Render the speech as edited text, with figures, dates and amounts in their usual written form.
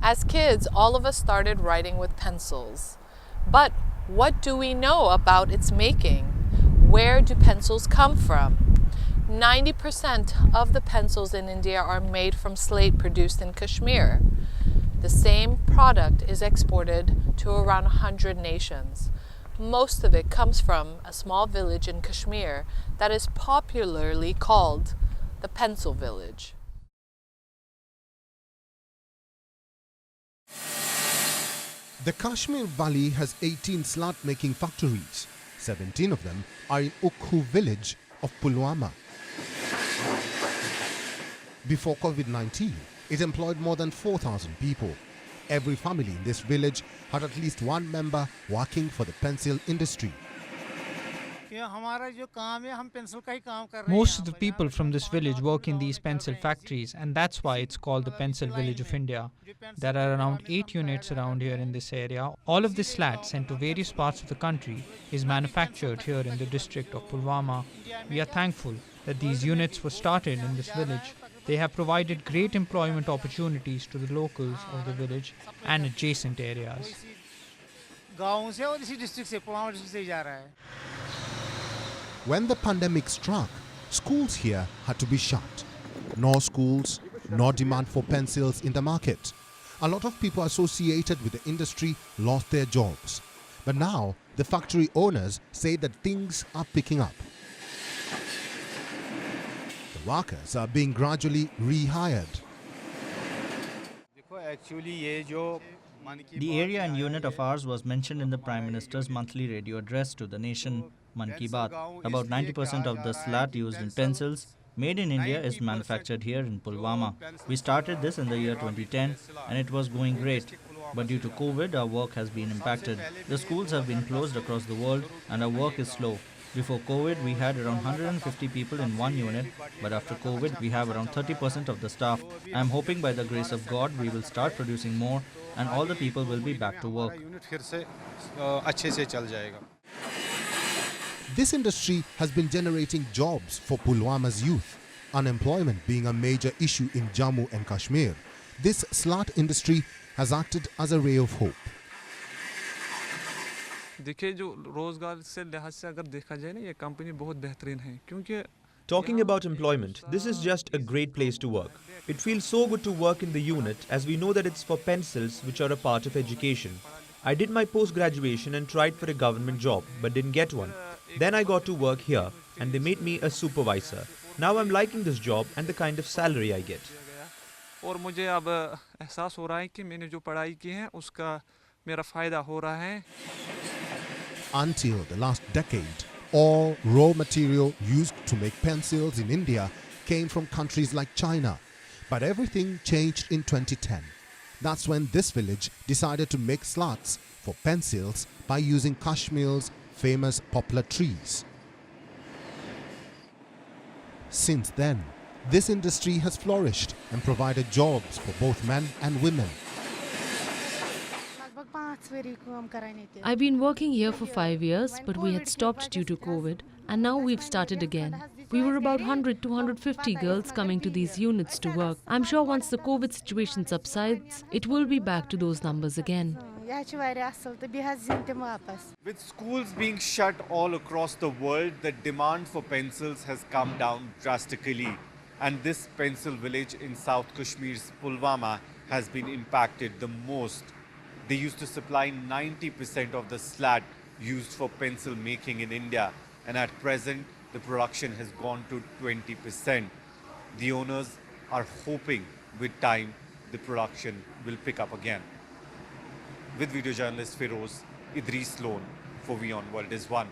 As kids, all of us started writing with pencils. But what do we know about its making? Where do pencils come from? 90% of the pencils in India are made from slate produced in Kashmir. The same product is exported to around 100 nations. Most of it comes from a small village in Kashmir that is popularly called the Pencil Village. The Kashmir Valley has 18 slat-making factories. 17 of them are in Ukhu village of Pulwama. Before COVID-19, it employed more than 4,000 people. Every family in this village had at least one member working for the pencil industry. Most of the people from this village work in these pencil factories, and that's why it's called the Pencil Village of India. There are around 8 units around here in this area. All of this slat sent to various parts of the country is manufactured here in the district of Pulwama. We are thankful that these units were started in this village. They have provided great employment opportunities to the locals of the village and adjacent areas. When the pandemic struck, schools here had to be shut. No schools, no demand for pencils in the market. A lot of people associated with the industry lost their jobs. But now, the factory owners say that things are picking up. The workers are being gradually rehired. The area and unit of ours was mentioned in the Prime Minister's monthly radio address to the nation, Man Ki Baat. About 90% of the slat used in pencils made in India is manufactured here in Pulwama. We started this in the year 2010 and it was going great. But due to COVID, our work has been impacted. The schools have been closed across the world and our work is slow. Before COVID, we had around 150 people in one unit, but after COVID, we have around 30% of the staff. I am hoping by the grace of God, we will start producing more and all the people will be back to work. This industry has been generating jobs for Pulwama's youth. Unemployment being a major issue in Jammu and Kashmir, this slat industry has acted as a ray of hope. Talking about employment, this is just a great place to work. It feels so good to work in the unit as we know that it's for pencils which are a part of education. I did my post-graduation and tried for a government job but didn't get one. Then I got to work here and they made me a supervisor. Now I'm liking this job and the kind of salary I get. Until the last decade, all raw material used to make pencils in India came from countries like China. But everything changed in 2010. That's when this village decided to make slats for pencils by using Kashmir's famous poplar trees. Since then, this industry has flourished and provided jobs for both men and women. I've been working here for 5 years, but we had stopped due to COVID, and now we've started again. We were about 100 to 150 girls coming to these units to work. I'm sure once the COVID situation subsides, it will be back to those numbers again. With schools being shut all across the world, the demand for pencils has come down drastically. And this pencil village in South Kashmir's Pulwama has been impacted the most. They used to supply 90% of the slat used for pencil making in India, and at present the production has gone to 20%. The owners are hoping with time the production will pick up again. With video journalist Feroz, Idris Lone for WION World is One.